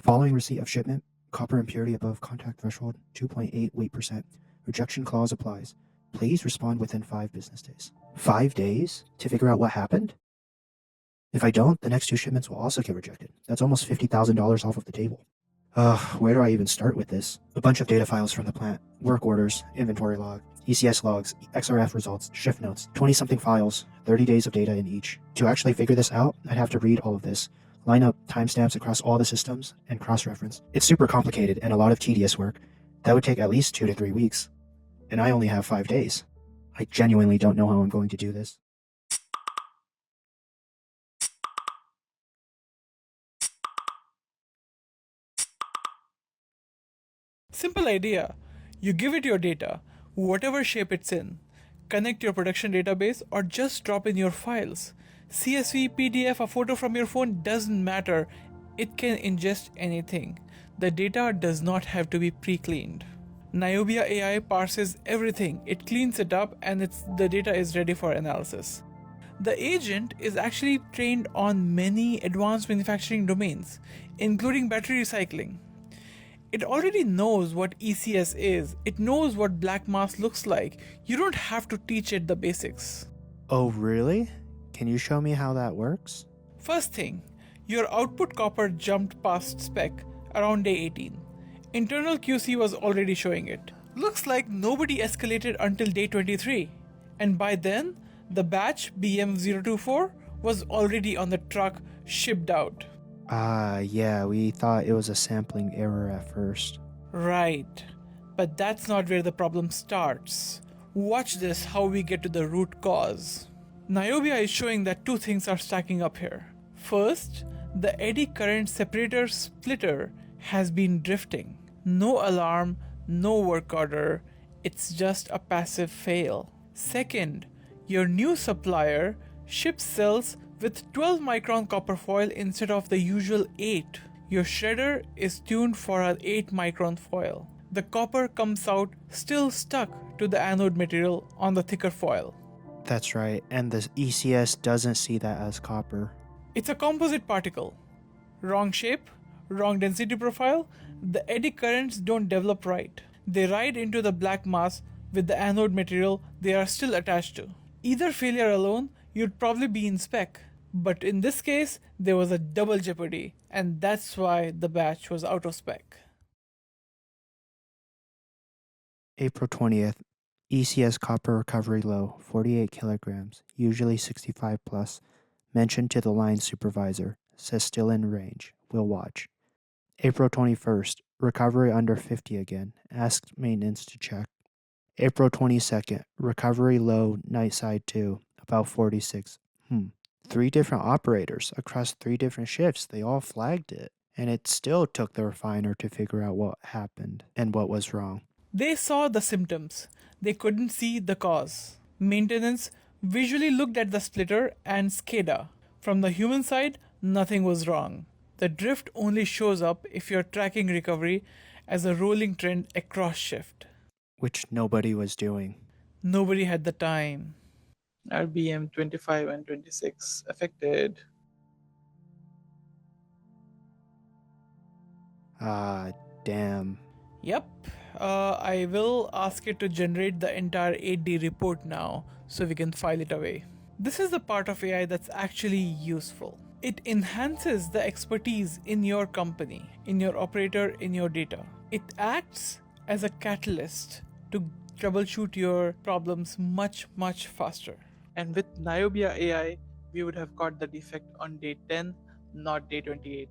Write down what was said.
Following receipt of shipment, copper impurity above contact threshold, 2.8 weight%. Rejection clause applies. Please respond within 5 business days. 5 days to figure out what happened? If I don't, the next 2 shipments will also get rejected. That's almost $50,000 off of the table. Where do I even start with this? A bunch of data files from the plant, work orders, inventory log, ECS logs, XRF results, shift notes, 20-something files, 30 days of data in each. To actually figure this out, I'd have to read all of this, line up timestamps across all the systems, and cross-reference. It's super complicated and a lot of tedious work. That would take at least 2 to 3 weeks. And I only have 5 days. I genuinely don't know how I'm going to do this. Simple idea. You give it your data, whatever shape it's in. Connect your production database or just drop in your files. CSV, PDF, a photo from your phone doesn't matter. It can ingest anything. The data does not have to be pre-cleaned. Niobia AI parses everything. It cleans it up and the data is ready for analysis. The agent is actually trained on many advanced manufacturing domains, including battery recycling. It already knows what ECS is. It knows what black mass looks like. You don't have to teach it the basics. Oh, really? Can you show me how that works? First thing, your output copper jumped past spec around day 18. Internal QC was already showing it. Looks like nobody escalated until day 23. And by then, the batch BM024 was already on the truck, shipped out. Yeah, we thought it was a sampling error at first. Right. But that's not where the problem starts. Watch this, how we get to the root cause. Niobia is showing that 2 things are stacking up here. First, the eddy current separator splitter has been drifting. No alarm, no work order, it's just a passive fail. Second, your new supplier ships cells with 12 micron copper foil instead of the usual 8. Your shredder is tuned for an 8 micron foil. The copper comes out still stuck to the anode material on the thicker foil. That's right, and the ECS doesn't see that as copper. It's a composite particle. Wrong shape, wrong density profile, the eddy currents don't develop right. They ride into the black mass with the anode material they are still attached to. Either failure alone, you'd probably be in spec. But in this case, there was a double jeopardy, and that's why the batch was out of spec. April 20th, ECS copper recovery low, 48 kilograms, usually 65 plus. Mentioned to the line supervisor, says still in range, we'll watch. April 21st, recovery under 50 again, asked maintenance to check. April 22nd, recovery low, night side 2, about 46. 3 different operators across 3 different shifts, they all flagged it. And it still took the refiner to figure out what happened and what was wrong. They saw the symptoms. They couldn't see the cause. Maintenance visually looked at the splitter and SCADA. From the human side, nothing was wrong. The drift only shows up if you're tracking recovery as a rolling trend across shift. Which nobody was doing. Nobody had the time. RBM 25 and 26 affected. Damn. Yep. I will ask it to generate the entire 8D report now so we can file it away. This is the part of AI that's actually useful. It enhances the expertise in your company, in your operator, in your data. It acts as a catalyst to troubleshoot your problems much, much faster. And with Niobia AI, we would have caught the defect on day 10, not day 28.